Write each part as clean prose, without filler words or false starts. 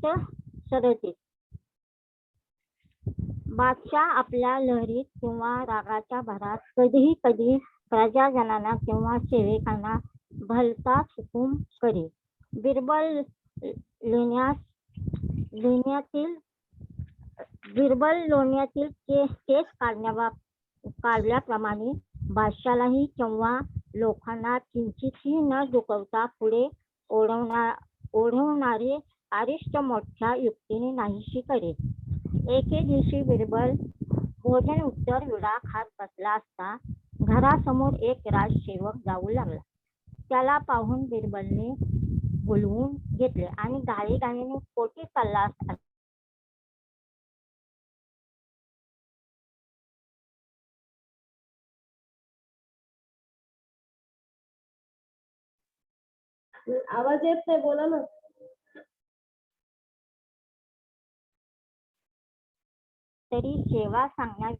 गोष्ट 37. बादशाह आपल्या लहरीत किंवा रागाच्या भरात कधीही कधी प्रजाजनांना किंवा सेवकांना भलताच हुकूम करी. बिरबल लेण्यातील केस काढल्याप्रमाणे बादशालाही किंवा लोकांना किंचितही न दुखवता पुढे ओढवणारे अरिष्ट मोठ्या युक्तीने नाहीशी करे. एके दिवशी बिरबल भोजन उत्तर विडा खात बसला असता घरासमोर एक राजसेवक जाऊ लागला. त्याला पाहून बिरबलने बोलवून घेतले आणि गाईने कोठे चाललास आवाज येत नाही, बोला ना. तरी सेवा सांगण्यास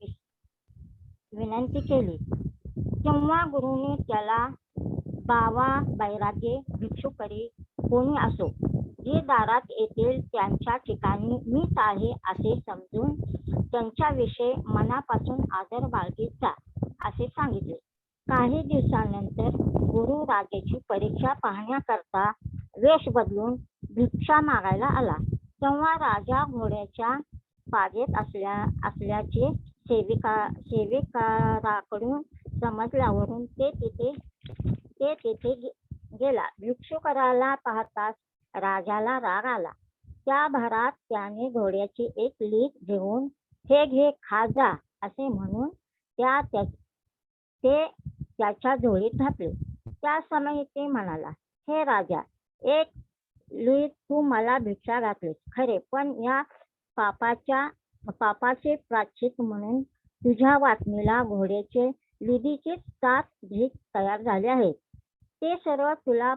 विनंती केली. तेव्हा गुरुने त्याला बावा, बैरागे, भिक्षुकरी कोणी असो, जे दारात येतील त्यांच्या ठिकाणी मीच आहे असे समजून त्यांच्याविषयी मनापासून आदर बाळगीत जा असे सांगितले. काही दिवसांनंतर गुरु राजाची परीक्षा पाहण्याकरता वेश बदलून भिक्षा मागायला आला. तेव्हा राजा घोड्याच्या बागेत असल्याचे सेवेकाराकडून समजल्यावरून ते तेथे गेला. भिक्षुकाला पाहताच राजाला राग आला. त्या भरात त्याने घोड्याची एक लीक घेऊन हे घे, खा जा असे म्हणून ते त्याच्या झोळीत घातले. त्या समयी ते म्हणाला, हे राजा, एक लीक तू मला भिक्षा घातलीस खरे, पण या पापाचे प्रायश्चित्त म्हणून तुझ्या वाटणीला घोड्याचे लिदीचे 7 भीक तयार झाले आहेत. ते सर्व तुला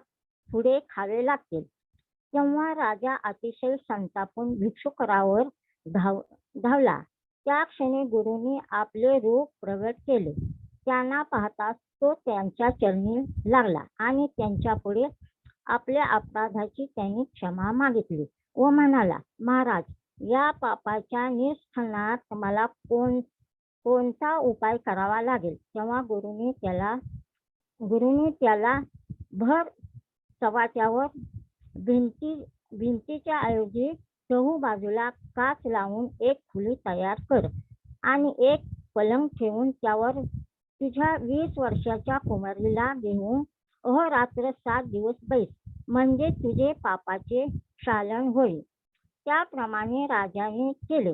पुढे खावे लागतील. तेव्हा राजा अतिशय संतापून भिक्षुकावर धावला. त्या क्षणी गुरुने आपले रूप प्रगट केले. त्यांना पाहताच तो त्यांच्या चरणी लागला आणि त्यांच्या पुढे आपल्या अपराधाची त्यांनी क्षमा मागितली व म्हणाला, महाराज, या पापाच्या निस्खलनात मला कोणता उपाय करावा लागेल. तेव्हा गुरुने त्याला भर चव्हाट्यावर भिंतीच्या ऐवजी चहूबाजूला काच लावून एक खोली तयार कर आणि एक पलंग ठेवून त्यावर तुझ्या 20 वर्षाच्या कुमारीला घेऊन अहोरात्र 7 दिवस बैस, म्हणजे तुझे पापाचे क्षालन होईल. त्याप्रमाणे राजाने केले.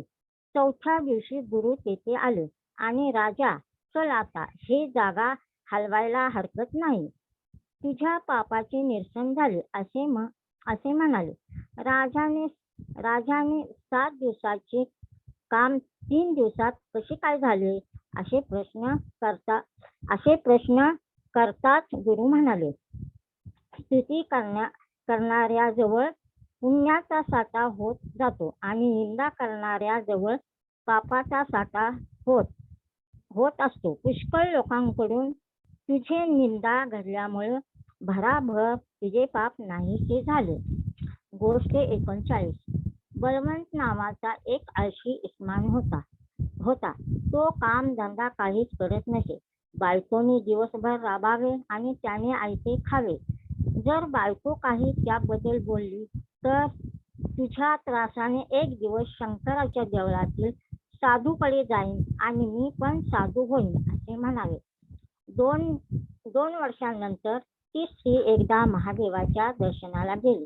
4थ्या दिवशी गुरु तेथे आले आणि राजा, चल आता, ही जागा हलवायला हरकत नाही. तुझ्या पापाचे निरसन झाले असे म्हणाले. राजाने 7 दिवसाचे काम 3 दिवसात कसे काय झाले असे प्रश्न करताच गुरु म्हणाले, स्तुती करणाऱ्याजवळ पुण्याचा साठा होत जातो आणि निंदा करणाऱ्याजवळ पापाचा साठा होत असतो. पुष्कळ लोकांकडून तुझे निंदा घडल्यामुळे भराभर तुझे पाप नाहीसे झाले. गोष्ट 39. बलवंत नावाचा एक आळशी इस्मान होता. तो काम धंदा काहीच करत नसे. बायकोने दिवसभर राबावे आणि त्याने आयते खावे. जर बायको काही त्याबद्दल बोलली तर तुझ्या त्रासाने एक दिवस शंकराच्या देवळातील साधूकडे जाईन आणि मी पण साधू होईन असे म्हणावे. 2 वर्षांनंतर ती स्त्री एकदा महादेवाच्या दर्शनाला गेली.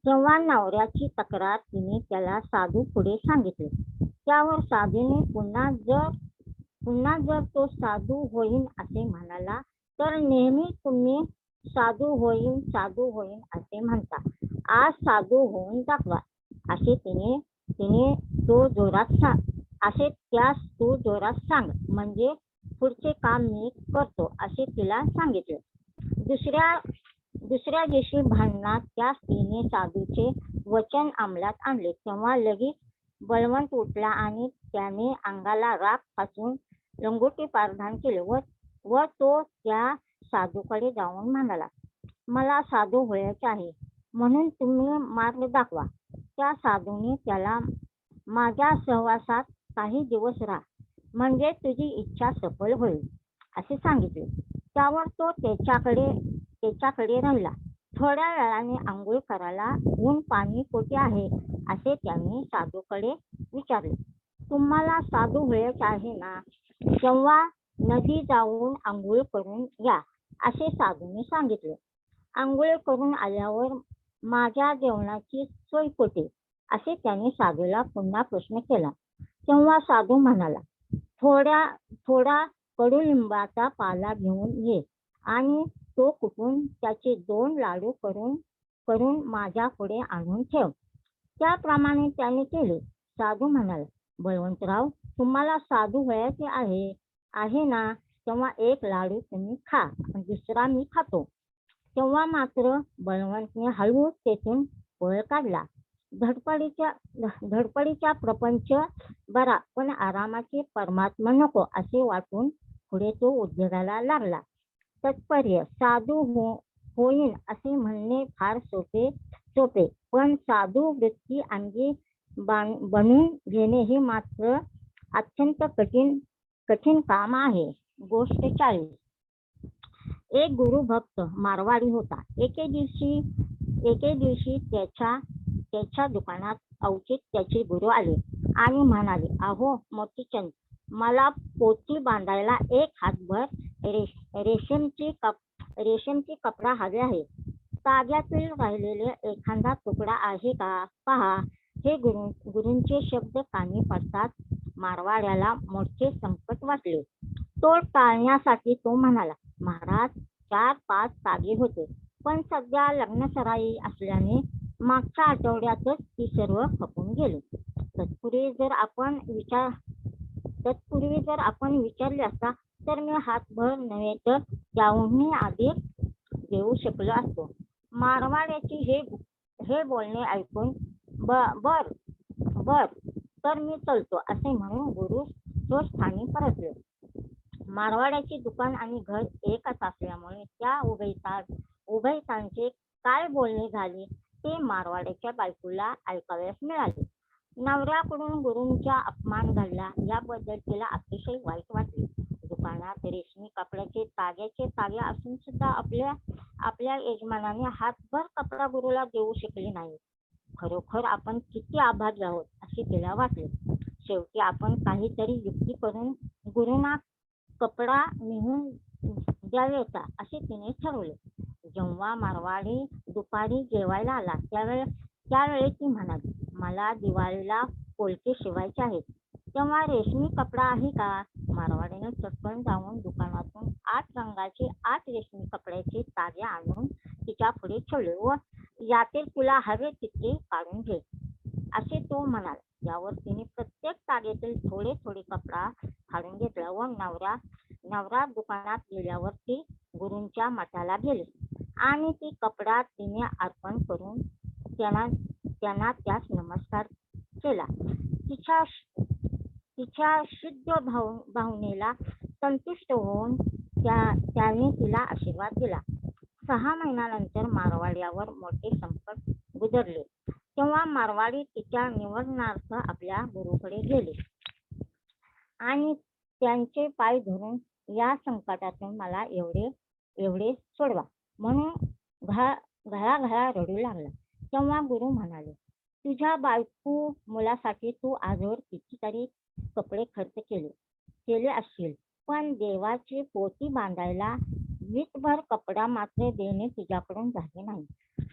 तेव्हा नवऱ्याची तक्रार तिने त्याला साधू पुढे सांगितली. त्यावर साधूने पुन्हा जर तो साधू होईन असे म्हणाला तर नेहमी तुम्ही साधू होईन असे म्हणता. आज साधू होऊन दाखवा असे त्यास तू जोरात सांग, म्हणजे पुढचे काम मी करतो असे तिला सांगितले. दुसऱ्या दिवशी भांडणात त्या स्त्रीने साधूचे वचन अंमलात आणले. तेव्हा लगेच बलवंत उठला आणि त्याने अंगाला राख फासून लंगोटी पारधान केले व तो त्या साधूकडे जाऊन म्हणाला, मला साधू व्हायचे आहे, म्हणून तुम्ही मार्ग दाखवा. त्या साधूने त्याला माझ्या सहवासात काही दिवस राहा, म्हणजे तुझी इच्छा सफल होईल असे सांगितले. त्यावर तो त्याच्याकडे राहिला. थोड्या वेळाने आंघोळ करायला ऊन पाणी कोठे आहे असे त्याने साधूकडे विचारले. तुम्हाला साधू व्हायचे आहे ना, तेव्हा नदी जाऊन आंघोळ करून या असे साधूने सांगितले. आंघोळ करून आल्यावर माझ्या जेवणाची सोय कोठे असे त्याने साधूला पुन्हा प्रश्न केला. तेव्हा साधू म्हणाला, थोडा कडुलिंबाचा पाला घेऊन ये आणि तो कुटून त्याचे 2 लाडू करून माझ्या पुढे आणून ठेव. त्याप्रमाणे त्याने केले. साधू म्हणाला, बळवंतराव, तुम्हाला साधू व्हायचे आहे ना, तेव्हा 1 लाडू तुम्ही खा आणि दुसरा मी खातो. तेव्हा मात्र बळवंतने हळूच तेथून पळ काढला. धडपडीचा प्रपंच बरा, पण आरामाचे परमात्मा नको असे वाटून पुढे तो उद्योगाला लागला. तात्पर्य, साधू होईन असे म्हणणे फार सोपे, पण साधू वृत्ती अंगी बनवून घेणे हे मात्र अत्यंत कठीण काम आहे. गोष्ट 40. एक गुरुभक्त मारवाडी होता. एके दिवशी त्याच्या दुकानात अवचित त्याचे गुरु आले आणि म्हणाले, अहो मोतीचंद, मला पोथी बांधायला 1 हातभर रेशमची कपडा हवे आहे. ताग्यातील राहिलेले एखादा तुकडा आहे का पहा. हे गुरूंचे शब्द कानी पडतात मारवाड्याला मोठे संकट वाटले. तो टाळण्यासाठी तो म्हणाला, महाराज, 4-5 तागे होते, पण सध्या लग्नसराई असल्याने मागच्या आठवड्यातच ती सर्व खपून गेली. तत्पूर्वी जर आपण विचारले असता तर मी हातभर नव्हे तर त्याहूनही अधिक देऊ शकलो असतो. मारवाड्याची हे बोलणे ऐकून बर तर मी चलतो असे म्हणून गुरु स्वस्थानी परतले. मारवाड्याचे दुकान आणि घर एकच असल्यामुळे त्या उभयतांचे काय बोलणे झाले ते मारवाड्याच्या बायकोला ऐकावयास मिळाले. नवऱ्याकडून गुरूंचा अपमान घडला याबद्दल तिला अतिशय वाईट वाटले. दुकानात रेशमी कपड्याचे तागे असून सुद्धा आपल्या यजमानाने हातभर कपडा गुरुला देऊ शकले नाही. खरोखर आपण किती आभागी आहोत असे तिला वाटले. शेवटी आपण काहीतरी युक्ती करून गुरूंना कपडा नेऊन द्यावेचा असे तिने ठरवले. जेव्हा मारवाडी दुपारी जेवायला आला त्यावेळी ती म्हणाली, मला दिवाळीला पोलके शिवायचे आहेत, तेव्हा रेशमी कपडा आहे का. मारवाडीने चटकन जाऊन दुकानातून 8 रंगाचे 8 रेशमी कपड्याचे तागे आणून तिच्या पुढे ठेवले व यातील तुला हवे तितके काढून घे असे तो म्हणाला. यावर तिने प्रत्येक ताग्यातील थोडे कपडा काढून घेतला व नवरा दुकानात गेल्यावर ती गुरूंच्या मठाला गेली आणि ती कपडा तिने अर्पण करून त्यांना त्यास नमस्कार केला. तिच्या शुद्ध भावनेला संतुष्ट होऊन त्याने तिला आशीर्वाद दिला. 6 महिन्यानंतर मारवाड्यावर मोठे संकट गुजरले. तेव्हा मारवाडी तिच्या निवारणार्थ आपल्या गुरुकडे गेले आणि त्यांचे पाय धरून या संकटातून मला एवढे सोडवा म्हणून घळा रडू लागला. तेव्हा गुरु म्हणाले, तुझ्या बायको मुलासाठी तू आजवर कितीतरी कपडे खर्च केले असतील, पण देवाची पोथी बांधायला वीटभर कपडा मात्र देणे तुझ्याकडून झाले नाही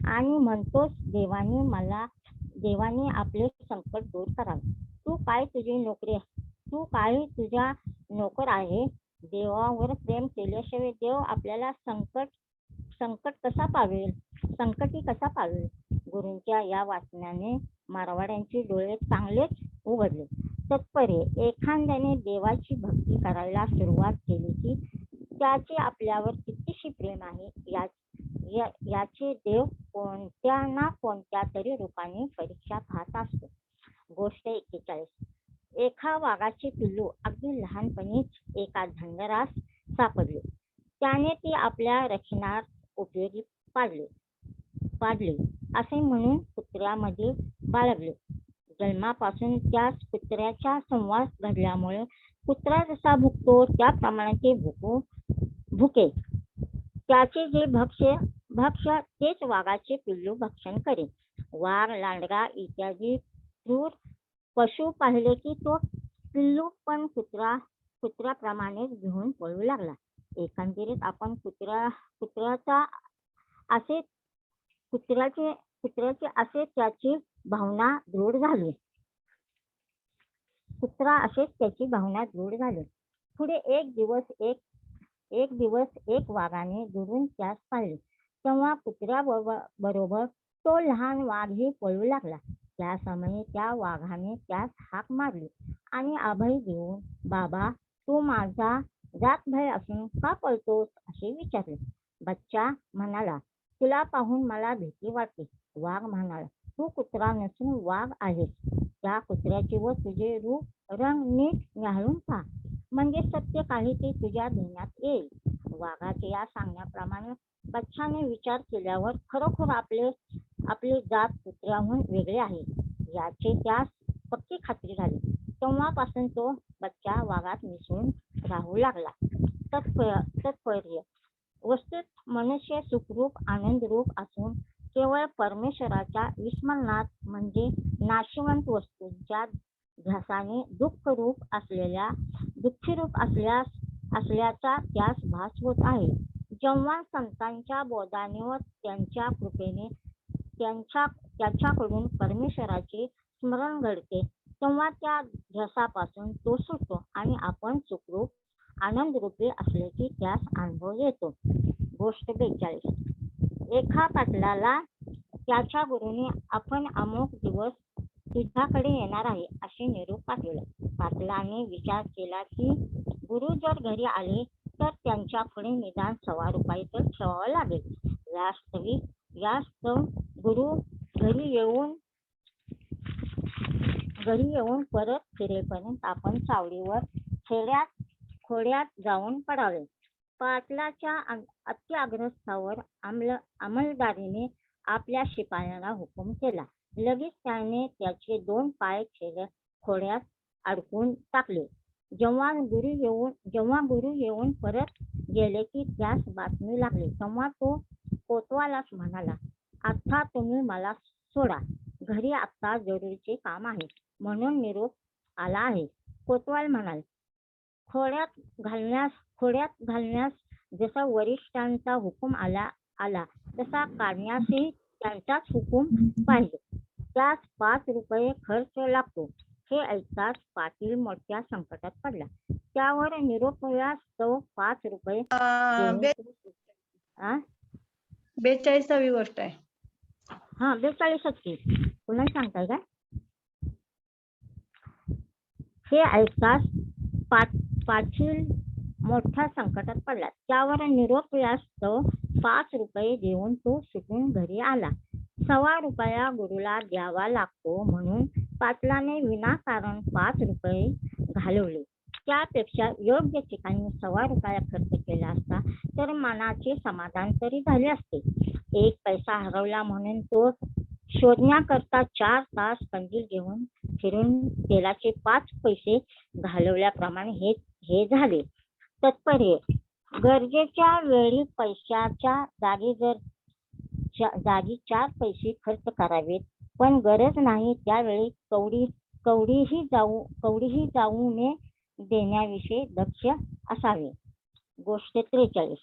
आणि म्हणतोस देवाने आपले संकट दूर करावे. तू काय तुझा नोकर आहे. देवावर प्रेम केल्याशिवाय देव आपल्याला संकटी कसा पावेल. गुरूंच्या या वाचनाने मारवाड्यांचे डोळे चांगलेच उघडले. तात्पर्य, एखाद्याने देवाची भक्ती करायला सुरुवात केली की त्याचे आपल्यावर कितीशी प्रेम आहे याचे देव कोणत्या ना कोणत्या तरी रूपाने परीक्षा पाहत असतो. गोष्ट 41. एका वाघाचे पिल्लू अगदी लहानपणीच एका धनगरास सापडले. त्याने ती आपल्या रक्षणात उपयोगी पाडले असे म्हणून कुत्र्यामध्ये बाळगले. जन्मापासून त्यास कुत्र्याचा संवाद घडल्यामुळे कुत्रा जसा भुकतो त्याप्रमाणे ते भुके. त्याचे जे भक्ष्य तेच वाघाचे पिल्लू भक्षण करे. वाघ, लांडगा इत्यादी क्रूर पशु पाहिले की तो पिल्लू पण कुत्र्याप्रमाणेच घेऊन पळू लागला. एकंदरीत आपण कुत्र्याचा असे कुत्र्याचे असे त्याची भावना दृढ झाली. कुत्रा असेच त्याची भावना दृढ झाली. पुढे एक दिवस एक वाघाने दुरून त्यास पाहिले. तेव्हा कुत्र्याबरोबर तो लहान वाघही पळू लागला. त्या समयी त्या वाघाने त्यास हाक मारली आणि अभय देऊन, बाबा, तू माझा जात भय असून का पळतोस असे विचारले. बच्चा म्हणाला, तुला पाहून मला भीती वाटते. वाघ म्हणाला, तू कुत्रा नसून वाघ आहेस. त्या कुत्र्याचे व तुझे रूप रंग नीट न्याहाळून पहा, म्हणजे सत्य काही ते तुझ्या ध्यानात येईल. वाघाच्या या सांगण्याप्रमाणे बच्चाने विचार केल्यावर खरोखर आपले जात कुत्र्याहून वेगळे आहे याची त्यास पक्की खात्री झाली. तेव्हापासून तो बच्चा वाघात मिसळून राहू लागला. तात्पर्य: वस्तुत मनुष्य सुखरूप आनंदरूप असून केवळ परमेश्वराच्या विस्मरणात म्हणजे नाशवंत वस्तूंच्या ध्यासाने दुःखरूप असल्याचा त्यास भास होत आहे. जेव्हा संतांच्या बोधाने व त्यांच्या कृपेने त्याच्याकडून परमेश्वराचे स्मरण घडते तेव्हा त्या ध्यासापासून तो सुटतो आणि आपण सुखरूप आनंदरूपी असल्याची त्यास अनुभव येतो. गोष्ट 42. एका पाटलाला त्याच्या गुरुने आपण अमुक दिवस तुझ्याकडे येणार आहे असे निरोप पाठवला. पाटलाने विचार केला की गुरु जर घरी आले तर त्यांच्या पुढे निदान ₹1.25 तर ठेवावं लागेल. यास्तव गुरु घरी येऊन परत फिरेपर्यंत आपण सावलीवर खोड्यात जाऊन पडावे. पाटलाच्या अत्याग्रहावर अंमलदारीने आपल्या शिपायांना हुकूम केला. लगेच त्याने त्याचे 2 पाय खोड्यात अडकून टाकले. जेव्हा गुरु येऊन परत गेले की त्यास बातमी लागली तेव्हा तो कोतवालास म्हणाला, आता तुम्ही मला सोडा, घरी आता जरुरीचे काम आहे म्हणून निरोप आला आहे. कोतवाल म्हणाला, खोड्यात घालण्यास जसा वरिष्ठांचा हुकूम आला तसा काढण्यासही त्यांचाच हुकूम पाहिजे. त्यास ₹5 खर्च लागतो. हे ऐकताच पाटील मोठ्या संकटात पडला. त्यावर निरोपास तो ₹5 42वी गोष्ट आहे. 42 की पुन्हा सांगताय का? हे ऐकताच पाटील मोठ्या संकटात पडला. त्यावर निरोपास तो ₹5 देऊन तो सुटून घरी आला. ₹1.25 गुरुला द्यावा लागतो म्हणून पाटलाने विनाकारण ₹5 घालवले. त्यापेक्षा योग्य ठिकाणी ₹1.25 खर्च केला असता तर मनाचे समाधान तरी झाले असते. 1 पैसा हरवला म्हणून तो शोधण्याकरता 4 तास कंदील घेऊन फिरून तेलाचे 5 पैसे घालवल्याप्रमाणे हे झाले. तात्पर्य: गरजेच्या वेळी पैशाच्या जागी 4 पैसे खर्च करावेत, पण गरज नाही त्यावेळी कवडीही जाऊ नये देण्याविषयी दक्ष असावे. गोष्ट 43.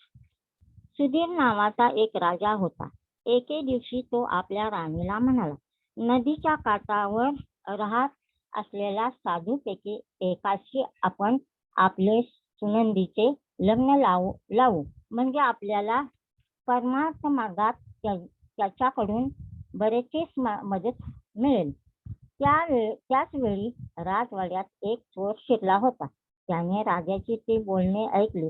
सुधीर नावाचा एक राजा होता. एके दिवशी तो आपल्या राणीला म्हणाला, नदीच्या काठावर राहत असलेल्या साधूपैकी एकाशी आपण आपले सुनंदीचे लग्न लावू म्हणजे आपल्याला परमार्थ मार्गात त्याच्याकडून बरेचशी मदत मिळेल. त्याच वेळी राजवाड्यात एक चोर शिरला होता. त्याने राजाचे ते बोलणे ऐकले.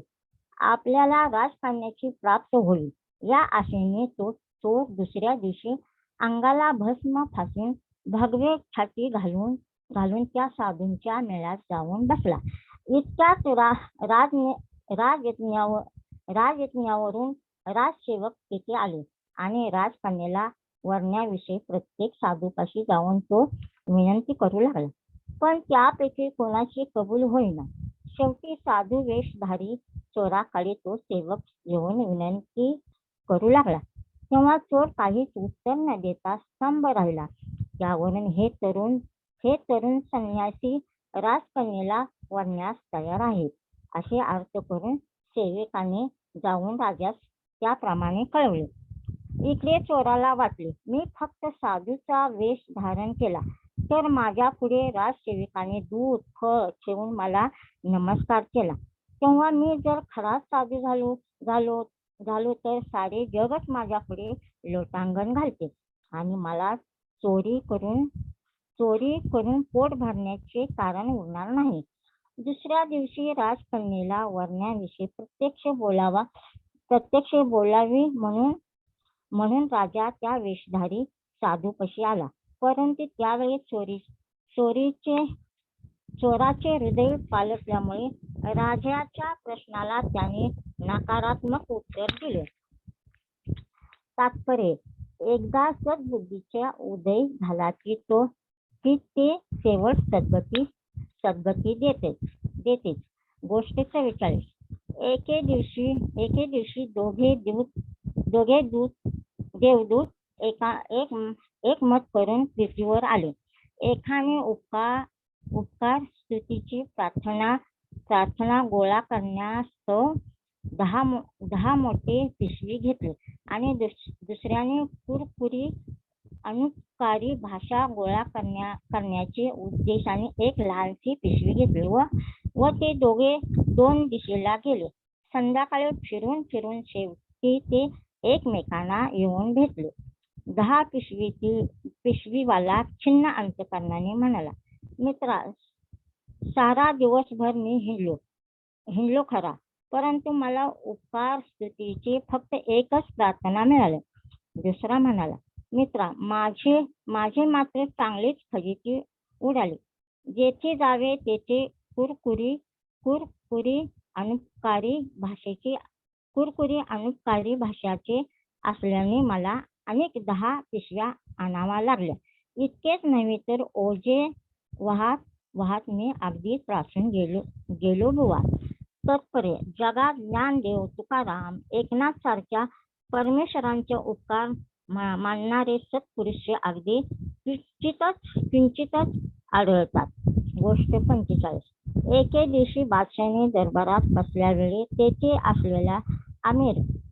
आपल्याला राजकन्याची प्राप्त होईल या आशेने तो चोर दुसऱ्या दिवशी अंगाला भस्म फासून भगवे छाती घालून त्या साधूंच्या मेळ्यात जाऊन बसला. इतक्यात राजयज्ञावरून राजसेवक तेथे आले आणि राजकन्येला वरण्याविषयी प्रत्येक साधूपाशी जाऊन तो विनंती करू लागला, पण त्यापैकी कोणाची कबूल होईना. शेवटी साधू वेशधारी चोराकडे तो सेवक येऊन विनंती करू लागला. तेव्हा चोर काहीच उत्तर न देता स्तंभ राहिला. त्यावरून हे तरुण संन्यासी राजकन्येला वरण्यास तयार आहेत असे अर्थ करून सेवकाने जाऊन राजास त्याप्रमाणे कळवले. इकडे चोराला वाटले, मी फक्त साधूचा वेश धारण केला तर माझ्या पुढे राजसेविकाने दूध फळ ठेवून मला नमस्कार केला, तेव्हा मी जर खराच साधू झालो झालो तर सारे जगच माझ्या पुढे लोटांगण घालते आणि मला चोरी करून पोट भरण्याचे कारण उरणार नाही. दुसऱ्या दिवशी राजकन्येला वरण्याविषयी प्रत्यक्ष बोलावी म्हणून राजा त्या वेशधारी साधूपाशी आला, परंतु त्यावेळी चोराचे हृदय पालटल्यामुळे राजाच्या प्रश्नाला त्याने नकारात्मक उत्तर दिले. तात्पर्य, एकदा सद्बुद्धीचा उदय झाला की ते शेवट सद्गती देतेच. गोष्ट 44. एके दिवशी दोघे देवदूत एकमत करून पृथ्वीवर आले. एकाने उपकार स्तुतीची प्रार्थना गोळा करण्यास 10 मोठे पिशवी घेतले आणि दुसऱ्याने कुरकुरी अनुपकारी भाषा गोळा करण्याचे उद्देशाने एक लहानशी पिशवी घेतली व ते दोघे 2 दिशेला गेले. संध्याकाळी फिरून शेवटी ते एकमेकांना येऊन भेटले. 10 पिशवीवाला छिन्न अंतकरणाने म्हणाला, मित्रा, सारा दिवसभर मी हिंडलो खरा, परंतु मला उपकार स्तुतीची फक्त एकच प्रार्थना मिळाली. दुसरा म्हणाला, मित्रा, माझे मात्र चांगलीच फजिती उडाली. जेथे जावे तेथे कुरकुरी अनुपकारी भाषेचे असल्याने मला अनेक 10 पिशव्या आणाव्या लागल्या. इतकेच नव्हे तर ओझे वाहत मी अगदी त्रासून गेलो बुवा. तात्पर्य, जगात ज्ञानदेव, तुकाराम, एकनाथ सारख्या परमेश्वरांचे उपकार मानणारे सत्पुरुष अगदी किंचितच आढळतात. गोष्ट 45. एके दिवशी बादशाहाने दरबारात बसल्यावेळी तेथे असलेल्या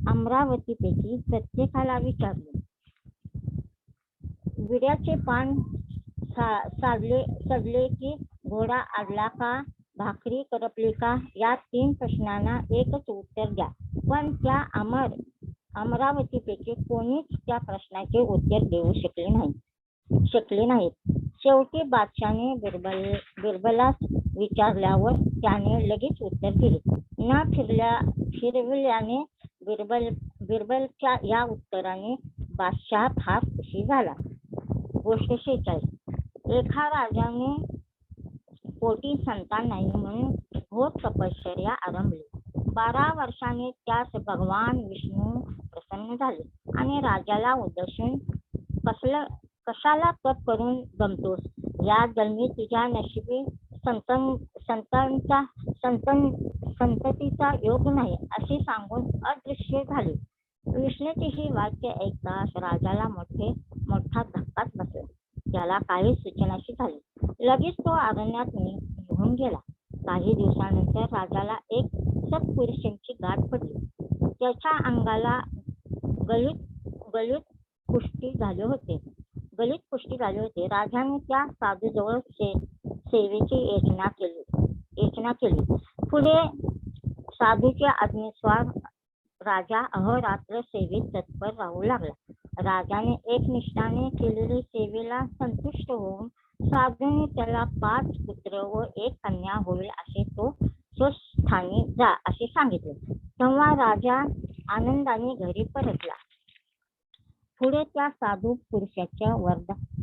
अमरावतीपैकी प्रत्येकाला विचारले, विड्याचे पान सडले की घोडा अडला का, भाकरी करपली का, या 3 प्रश्नांना एकच उत्तर द्या. पण त्या अमरावतीपैकी कोणीच त्या प्रश्नाचे उत्तर देऊ शकले नाहीत. शेवटी बादशाहाने बिरबलास विचारल्यावर त्याने लगेच उत्तर दिले. न फिरविल्याने बिरबलच्या या उत्तराने बादशाह फार खुशी झाला. गोष्ट 46. एका राजाने पोटी संतान नाही म्हणून घोर तपश्चर्या आरंभली. 12 वर्षांनी त्यास भगवान विष्णू प्रसन्न झाले आणि राजाला उद्देशून, कशाला तप करून गमतोस? या जन्मी तुझ्या नशिबी संततीचा योग नाही असे सांगून अदृश्य झाले. विष्णूचे ही वाक्य ऐकताच राजाला मोठा धक्काच बसला. त्याला काही सूचनाशी झाली. लगेच तो अरण्यात निघून गेला. काही दिवसानंतर राजाला एक सत्पुरुषाची गाठ पडली. त्याच्या अंगाला गलित पुष्टी झाले होते. राजाने त्या साधूजवळ सेवेची याचना केली. पुढे साधूच्या आज्ञेनुसार राजा अहोरात्र सेवेत तत्पर राहू लागला. राजाने एकनिष्ठाने केलेल्या सेवेला संतुष्ट होऊन साधूने त्याला 5 पुत्र व 1 कन्या होईल असे तो स्वस्थानी जा असे सांगितले. तेव्हा राजा आनंदाने घरी परतला. पुढे त्या साधू पुरुषाच्या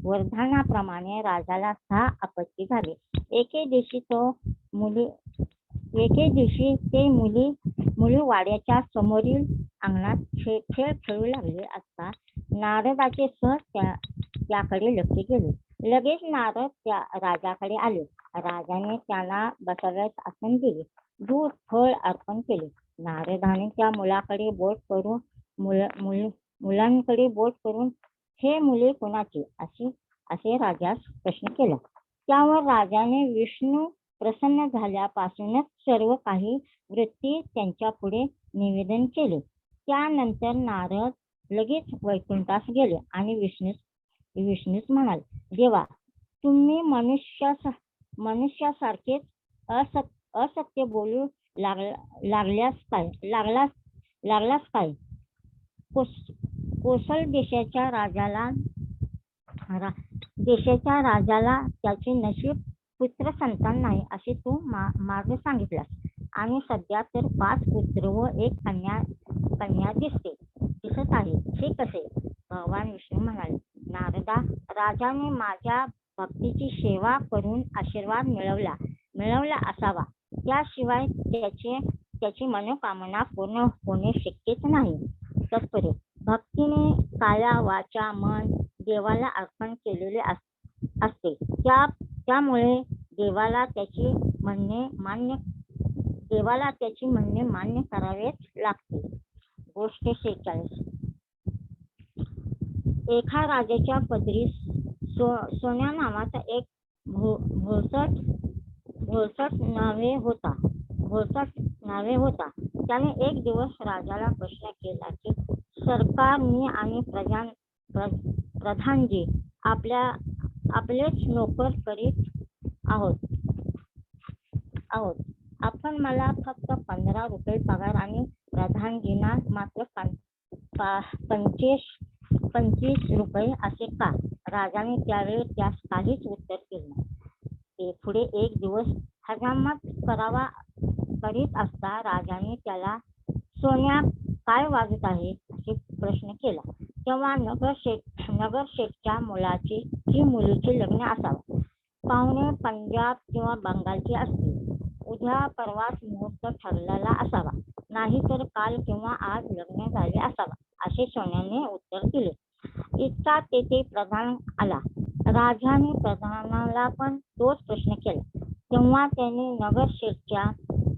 वरदानाप्रमाणे राजाला 6 अपत्ये झाली. एके दिवशी ते मुली वाड्याच्या समोरील अंगणात खेळ खेळू लागले असता नारदाचे सहज त्याकडे लक्ष गेले. लगेच नारद त्या राजाकडे आले. राजाने त्यांना बसावयास आसन दिले. दूध फळ अर्पण केले. नारदाने त्या मुलांकडे बोट करून हे मुले कोणाची असे राजास प्रश्न केला. त्यावर राजाने विष्णू प्रसन्न झाल्यापासूनच सर्व काही वृत्ती त्यांच्या पुढे निवेदन केले. त्यानंतर नारद लगेच वैकुंठास गेले आणि विष्णूस म्हणाले, देवा, तुम्ही मनुष्यासारखेच असत्य बोलू लागलास काय? कोसल देशाच्या राजाला त्याचे नशीब पुत्र संतान नाही असे तू मागे सांगितलास आणि सध्या तर 5 पुत्र व 1 कन्या दिसत आहे. हे कसे? भगवान विष्णू म्हणाले, नारदा, राजाने माझ्या भक्तीची सेवा करून आशीर्वाद मिळवला असावा. त्याशिवाय त्याची मनोकामना पूर्ण होणे शक्यच नाही. तत्परे भक्तीने काया वाचा मन देवाला अर्पण केलेले असते. त्यामुळे देवाला त्याची म्हणणे मान्य करावेच लागते. गोष्ट 46. एका राजाच्या पदरी सोन्या नावाचा एक भोळसट नावे होता. त्याने एक दिवस राजाला प्रश्न केला की सरकार, मी आणि प्रधानजी आपलेच नोकर करीत आहोत. आपण मला फक्त 15 रुपये पगार आणि प्रधानजींना मात्र 25 रुपये असे का? राजाने त्यावेळी त्यास काहीच उत्तर केले नाही. ते पुढे एक दिवस हजामत करीत असता राजाने त्याला, सोन्या, काय वाजत आहे असे प्रश्न केला. तेव्हा नगरशेठच्या मुलीचे लग्न असावे. पाहुणे पंजाब किंवा बंगालचे असतील. उद्या परवाच मुहूर्त ठरलेला असावा, नाही तर काल किंवा आज लग्न झाले असावा असे सोन्याने उत्तर दिले. इतका तेथे प्रधान आला. राजाने प्रधानाला पण तोच प्रश्न केला. तेव्हा त्याने नगरशेठच्या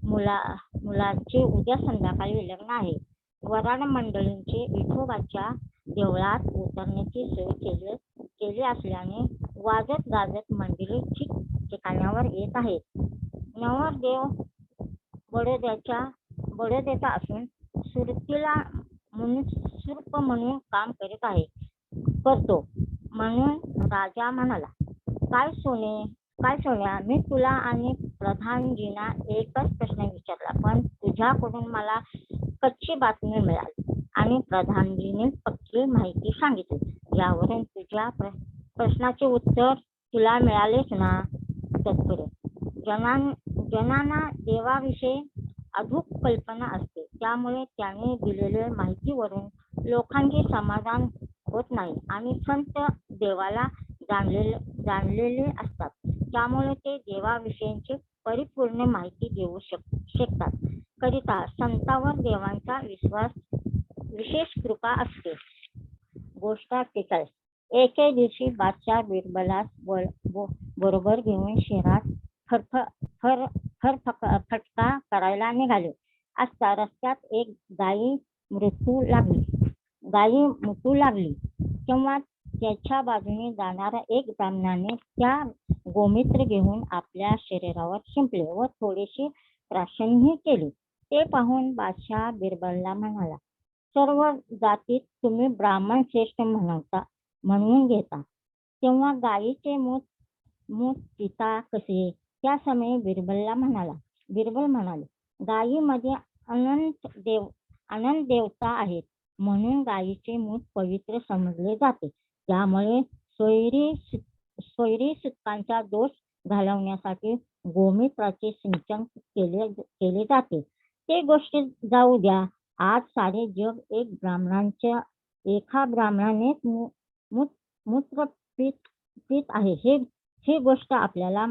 मुलाचे उद्या संध्याकाळी लग्न आहे. वराड मंडळींचे विठोबाच्या देवळात उतरण्याची सोय केली असल्याने वाजत गाजत मंदिरे ठिकठिकाणावर येत आहेत. नवरदेव बडोद्याचा असून सुरतीला मुनसुर्प म्हणून काम करतो म्हणून राजा म्हणाला, काय सोन्या, मी तुला आणि प्रधानजींना एकच प्रश्न विचारला, पण तुझ्याकडून मला कच्ची बातमी मिळाली आणि प्रधानजीने पक्की माहिती सांगितली. यावरून तुझ्या प्रश्नाचे उत्तर तुला मिळालेच ना? तत्परे जनांना देवाविषयी अचूक कल्पना असते. त्यामुळे त्याने दिलेल्या माहितीवरून लोकांचे समाधान होत नाही आणि संत देवाला जाणलेले असतात. त्यामुळे ते देवाविषयीची परिपूर्ण माहिती देऊ शकतात. करिता संतांवर देवांचा विशेष कृपा असते. गोष्ट 43. एके दिवशी बादशाह बिरबलास बरोबर घेऊन शहरात फटका करायला निघाले असता रस्त्यात एक गायी मुतू लागली. तेव्हा त्याच्या बाजूने जाणाऱ्या एक ब्राह्मणाने त्या गोमूत्र घेऊन आपल्या शरीरावर शिंपले व थोडीशी प्राशनही केली. ते पाहून बादशाह बिरबलला म्हणाला, सर्व जातीत तुम्ही ब्राह्मण श्रेष्ठ म्हणून घेता, तेव्हा गायीचे मूत पिता कसे? त्या समयी बिरबल म्हणाले, गायीमध्ये अनंत देवता आहेत म्हणून गायीचे मूत पवित्र समजले जाते. त्यामुळे सोयरी सुतकांचा दोष घालवण्यासाठी गोमूत्राचे सिंचन केले जाते. ते गोष्ट जाऊ द्या. आज सारे जग एका ब्राह्मणानेच मूत्र पीत आहे हे गोष्ट आपल्याला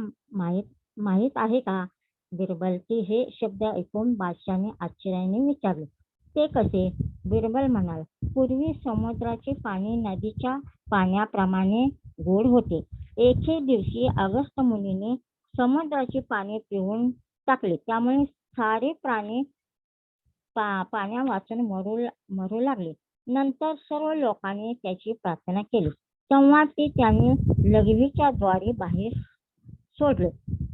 माहीत आहे का? बिरबलचे हे शब्द ऐकून बादशाने आश्चर्याने विचारले, ते कसे? बिरबल म्हणाला, पूर्वी समुद्राचे पाणी नदीच्या पाण्याप्रमाणे गोड होते. एके दिवशी अगस्त्य मुनीने समुद्राचे पाणी पिऊन टाकले. त्यामुळे सारे प्राणी पाण्या वाचून मरू लागले. नंतर सर्व लोकांनी त्याची प्रार्थना केली. तेव्हा ते त्यांनी लघवीच्या द्वारे बाहेर सोडले.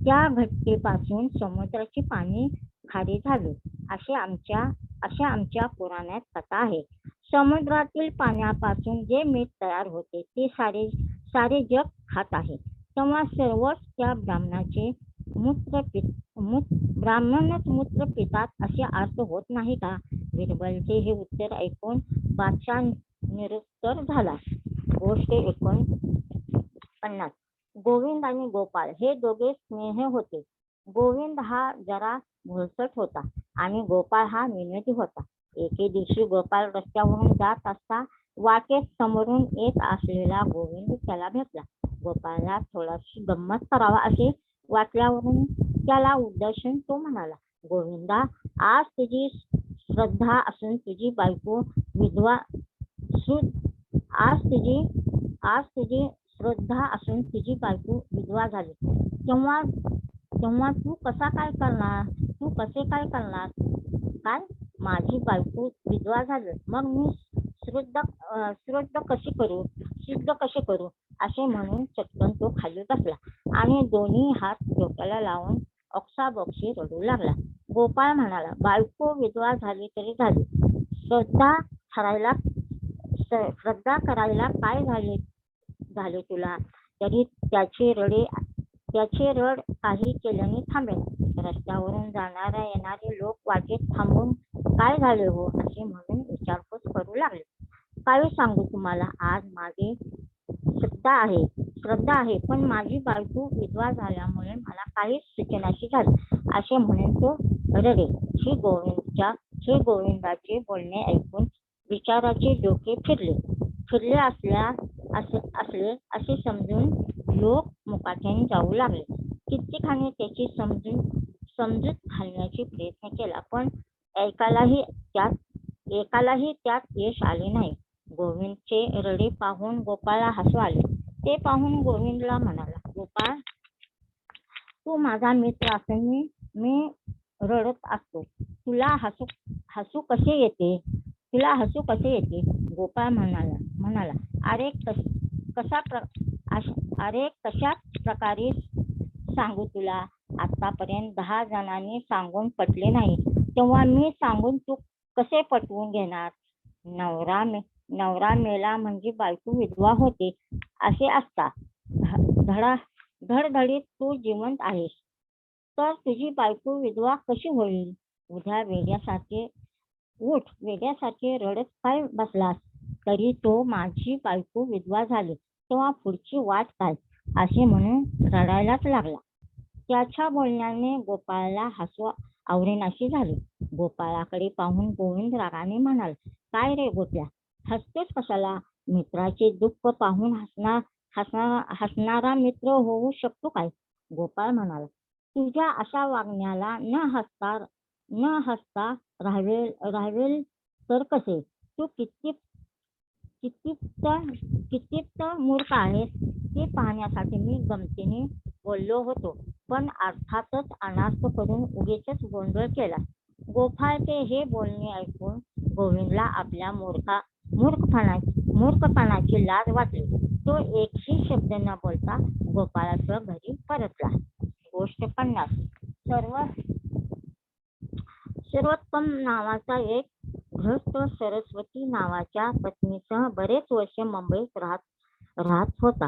त्या घटनेपासून समुद्राचे पाणी खारे झाले अशा आमच्या पुराणात कथा आहे. समुद्रातील पाण्यापासून जे मीठ तयार होते ते सारे जग खात आहे. तेव्हा सर्वच त्या ब्राह्मणच मूत्र पितात असे अर्थ होत नाही का? बिरबलचे हे उत्तर ऐकून बादशाह निरुत्तर झाला. गोष्ट 49. गोविंद आणि गोपाळ हे दोघे स्नेही होते. गोविंद हा जरा भोळसट होता आणि गोपाळ हा विनोदी होता. एके दिवशी गोपाळ रस्त्यावरून जात असता वाटेत समोरून येत असलेला गोविंद त्याला भेटला. गोपाळला थोडीशी गंमत करावा असे वाटल्यावरून त्याला उद्देशून तो म्हणाला, गोविंदा, आज तुझी श्रद्धा असून तुझी बायको विधवा झाली. तेव्हा तू कसे काय करणार? काय? माझी बायको विधवा झाली, मग मी सिद्ध कसे करू असे म्हणून चटकन तो खाली बसला आणि दोन्ही हात डोक्याला लावून ओक्साबोक्शी रडू लागला. गोपाळ म्हणाला, बायको विधवा झाली तरी झाली, श्रद्धा करायला काय झाले तुला? तरी त्याचे रड काही केल्याने थांबेल. रस्त्यावरून येणारे लोक वाटेत थांबून काय झाले हो असे म्हणून विचारपूस करू लागले. काय सांगू तुम्हाला, आज माझी श्रद्धा आहे, पण माझी बायको विधवा झाल्यामुळे मला काहीच सुचेनाशी झाले असे म्हणून तो रडे. श्री गोविंदाचे बोलणे ऐकून विचाराचे डोके फिरले असले असे समजून लोक मुकाट्याने जाऊ लागले. कित्येकाने त्याची समजूत घालण्याचा प्रयत्न केला, पण एकालाही त्यात यश आले नाही. गोविंदचे रडे पाहून गोपाळला हसू आले. ते पाहून गोविंदला म्हणाला, गोपाळ, तू माझा मित्र असून मी रडत असतो, तुला हसू कसे येते? गोपाळ म्हणाला, अरे कशा प्रकारे सांगू तुला? आतापर्यंत 10 जणांनी सांगून पटले नाही, तेव्हा मी सांगून तू कसे पटवून घेणार? नवरा मेला म्हणजे बायको विधवा होते असे असता. धडधडीत तू जिवंत आहेस, तर तुझी बायको विधवा कशी होईल? उद्या वेड्यासारखे रडत काय बसलास? तरी तो माझी बायको विधवा झाली तेव्हा पुढची वाट काय असे म्हणून रडायलाच लागला. त्याच्या बोलण्याने गोपाळला हसू आवरेनाशी झाले. गोपाळाकडे पाहून गोविंद रागाने म्हणाला, काय रे गोप्या, हसतोस कशाला? मित्राचे दुःख पाहून हसणारा मित्र होऊ शकतो काय? गोपाळ म्हणाला, तुझ्या अशा वागण्याला न हसता राहावेल तर कसे? तू कितीत मूर्ख आहेस ते पाहण्यासाठी मी गमतीने बोललो होतो, पण अर्थातच अनार्थ करून उगीचच गोंधळ केला. गोपाळचे हे बोलणे ऐकून गोविंदला आपल्या मूर्खपणाची लाज वाटली. तो एकही शब्द न बोलता गोपाळासह घरी परतला. गोष्ट 50. सर्वोत्तम नावाचा एक गृहस्थ सरस्वती नावाच्या पत्नीसह बरेच वर्ष मुंबईत राहत होता.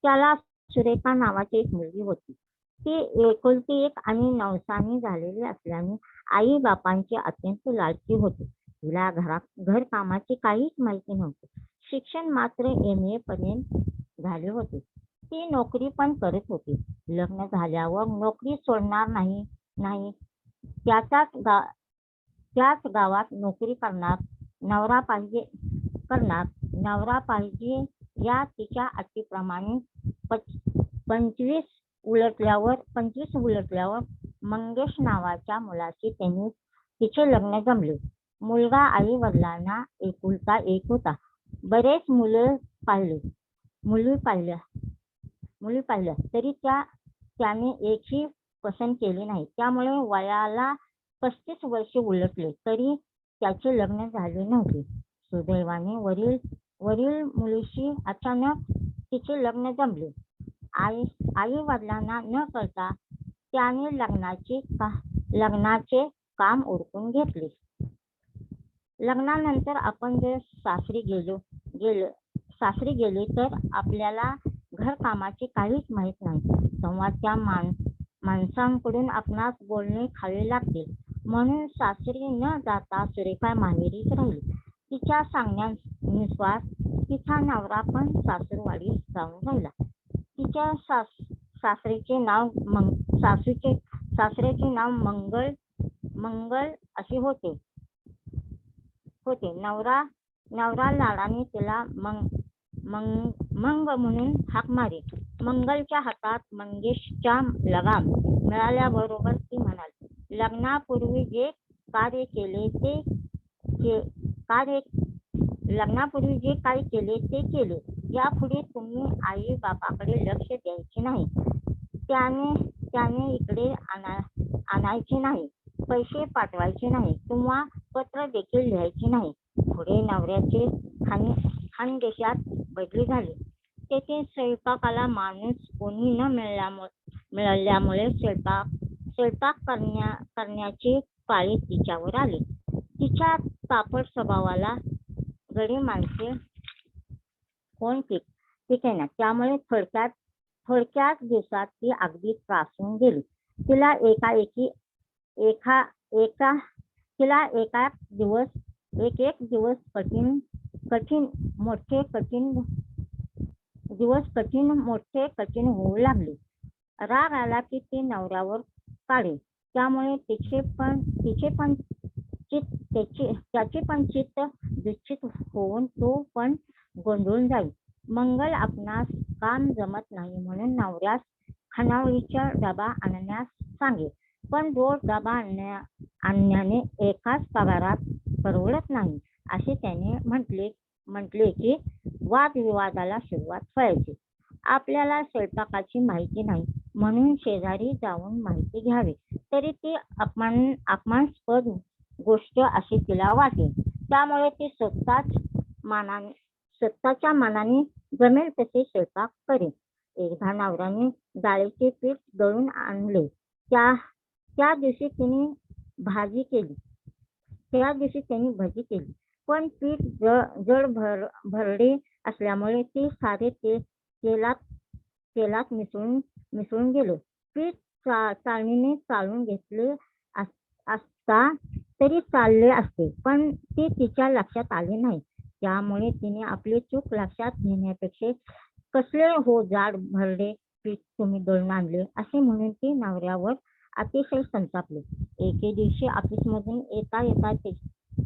त्याला सुरेखा नावाची एक मुलगी होती. ती एकुलती एक आणि नवसानी झालेली असल्याने आई बापांची अत्यंत लाडकी होती. तिला घरकामाची काहीच माहिती नव्हती. शिक्षण मात्र MA पर्यंत झाले होते. ती नोकरी पण करत होती. लग्न झाल्यावर नोकरी सोडणार नाही, त्याच गावात नोकरी करणार, नवरा पाहिजे या तिच्या अटीप्रमाणे 25 उलटल्यावर मंगेश नावाच्या मुलाशी तिचे लग्न जमले. मुलगा आई वडिलांना एकुलता एक होता. बरेच मुली पाहिल्या तरी त्याने एकही पसंत केली नाही. त्यामुळे वयाला 35 वर्षे उलटले तरी त्याचे लग्न झाले नव्हते. सुदैवाने वरील मुलीशी अचानक तिचे लग्न जमले. आई वडिलांना न कळता त्याने लग्नाचे काम उरकून घेतले. लग्नानंतर आपण जर सासरी गेले तर आपल्याला घरकामाचे काहीच माहीत नाही. तेव्हा त्या माणसांकडून आपणास बोलणे खावे लागते. म्हणून सासरी न जाता सुरेखा माहेरीच राहिली. तिच्या सांगण्यानुसार तिचा नवरा पण सासूरवाडीस जाऊन राहिला. तिच्या सासऱ्याचे नाव मंगल असे होते. नवरा लाडाने तिला मंग म्हणून हाक मारे. मंगलच्या हातात मंगेशचा लगाम मिळाल्याबरोबर ती म्हणाली, लग्नापूर्वी जे कार्य केले ते केले. यापुढे तुम्ही आई बापाकडे लक्ष द्यायचे नाही. त्याने इकडे आणायचे नाही. पैसे पाठवायचे नाही किंवा पत्र देखील लिहायचे नाही. पुढे नवऱ्याचे खानदेशात बदली झाली. तेथे स्वयंपाकाला माणूस कोणी न मिळाल्यामुळे स्वयंपाक करण्याची पाळी तिच्यावर आली. तिच्या तापट स्वभावाला गडी माणसे कोण टिकेना. त्यामुळे थोडक्याच दिवसात ती अगदी त्रासून गेली. तिला एक दिवस कठीण होऊ लागले. राग आला की ती नवऱ्यावर काढे. त्यामुळे त्याचे पण चित्त दुःखित होऊन तो पण गोंधळून जाई. मंगल आपणास काम जमत नाही म्हणून नवऱ्यास खानावळीचा डबा आणण्यास सांगे. पण रोज डबा आणण्याने एकाच पगारात परवडत नाही असे त्याने म्हटले की वादविवादाला सुरुवात व्हायची. आपल्याला स्वयंपाकाची माहिती नाही म्हणून शेजारी जाऊन माहिती घ्यावी तरी ती अपमानास्पद गोष्ट अशी तिला वाटे. त्यामुळे ती स्वतःच्या मनाने जमेल तसे स्वयंपाक करे. एकदा नवऱ्याने डाळीचे पीठ दळून आणले. त्या दिवशी त्यांनी भजी केली. पण पीठ जड भरडे असल्यामुळे ते सारे तेलात मिसळून गेले. पीठ चाळणीने चाळून घेतले असता तरी चालले असते, पण ते तिच्या लक्षात आले नाही. त्यामुळे तिने आपली चूक लक्षात घेण्यापेक्षा कसले हो जाड भरडे पीठ तुम्ही दळून आणले असे म्हणून ती नवऱ्यावर अतिशय संतापली. एके दिवशी ऑफिसमधून येता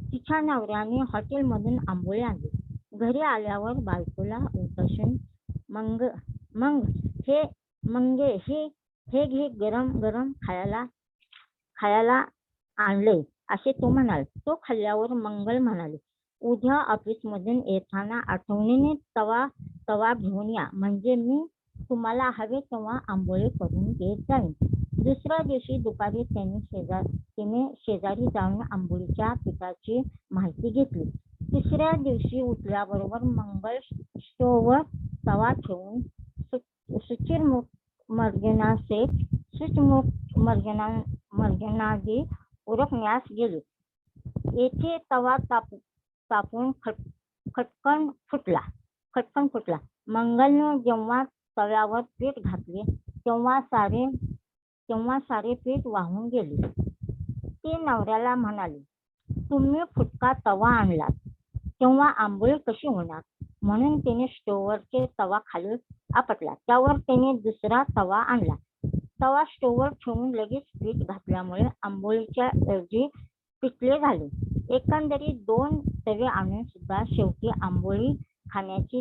तिच्या नवऱ्याने हॉटेलमधून आंबोळी आणली. घरी आल्यावर बायकोला उठसून मंगे हे घे गरम गरम खायला आणले असे तो म्हणाला. तो खाल्ल्यावर मंगल म्हणाली, उद्या ऑफिसमधून येताना आठवणीने तवा घेऊन या, म्हणजे मी तुम्हाला हवे तेव्हा आंबोळी करून देत जाईन. दुसऱ्या दिवशी दुपारी तिने शेजारी जाऊन आंबोळीच्या पिठाची माहिती घेतली. तिसऱ्या दिवशी उठल्याबरोबर मंगल स्टोव्हवर तवा ठेवून मर्जनादी उरकण्यास गेली. येथे तवा तापून खटकन फुटला. मंगलने जेव्हा तव्यावर पीठ घातले तेव्हा सारे पीठ वाहून गेले. ती नवऱ्याला म्हणाली, तुम्ही फुटका तवा आणलात तेव्हा आंबोळी कशी होणार? म्हणून तिने स्टोव्हवरचे तवा खाली आपटला. त्यावर तिने दुसरा तवा आणला. तवा स्टोव्हवर ठेवून लगेच पीठ घातल्यामुळे आंबोळीच्या ऐवजी पिठले झाले. एकंदरीत 2 तवे आणून सुद्धा शेवटी आंबोळी खाण्याची